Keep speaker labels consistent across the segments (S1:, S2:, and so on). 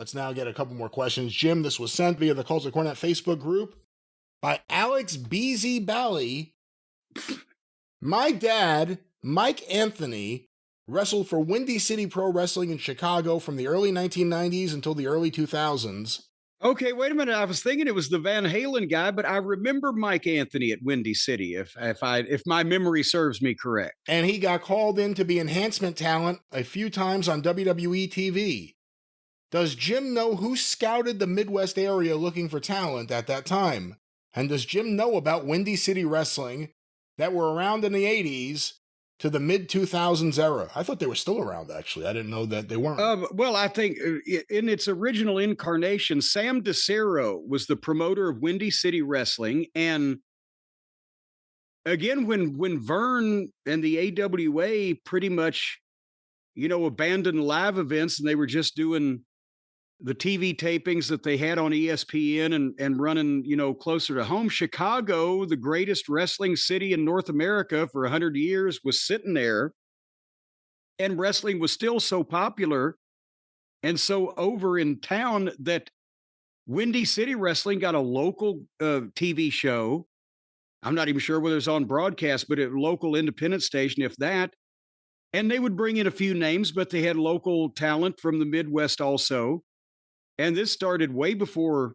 S1: Let's now get a couple more questions. Jim, this was sent via the Calls of Cornette Facebook group by Alex BZ Bally. My dad, Mike Anthony, wrestled for Windy City Pro Wrestling in Chicago from the early 1990s until the early 2000s.
S2: Okay, wait a minute. I was thinking it was the Van Halen guy, but I remember Mike Anthony at Windy City, if my memory serves me correct.
S1: And he got called in to be enhancement talent a few times on WWE TV. Does Jim know who scouted the Midwest area looking for talent at that time? And does Jim know about Windy City Wrestling that were around in the 80s to the mid-2000s era? I thought they were still around, actually. I didn't know that they weren't.
S2: Well, I think in its original incarnation, Sam DeCero was the promoter of Windy City Wrestling. And again, when Vern and the AWA pretty much, abandoned live events and they were just doing the TV tapings that they had on ESPN and running, closer to home, Chicago, the greatest wrestling city in North America for 100 years, was sitting there, and wrestling was still so popular and so over in town that Windy City Wrestling got a local TV show. I'm not even sure whether it's on broadcast, but a local independent station, if that. And they would bring in a few names, but they had local talent from the Midwest also. And this started way before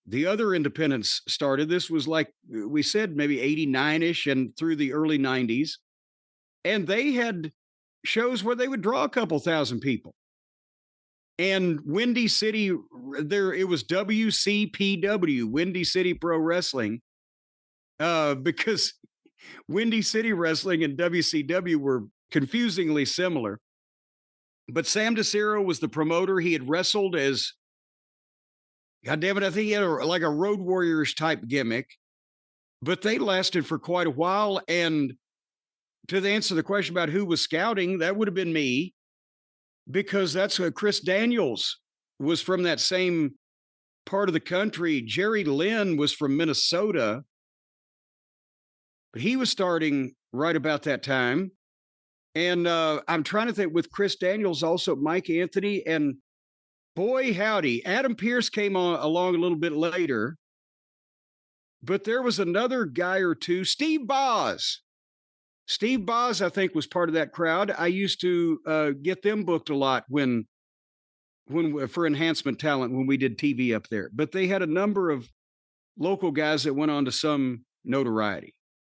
S2: the other independents started. This was like we said, maybe 89-ish and through the early 90s. And they had shows where they would draw a couple thousand people. And Windy City, it was WCPW, Windy City Pro Wrestling, because Windy City Wrestling and WCW were confusingly similar. But Sam DeCero was the promoter. He had wrestled as, God damn it, I think he had like a Road Warriors type gimmick. But they lasted for quite a while. And to answer the question about who was scouting, that would have been me, because that's what Chris Daniels was from that same part of the country. Jerry Lynn was from Minnesota, but he was starting right about that time. And I'm trying to think, with Chris Daniels, also Mike Anthony, and boy, howdy, Adam Pearce came along a little bit later. But there was another guy or two, Steve Boz. Steve Boz, I think, was part of that crowd. I used to get them booked a lot when for enhancement talent when we did TV up there. But they had a number of local guys that went on to some notoriety.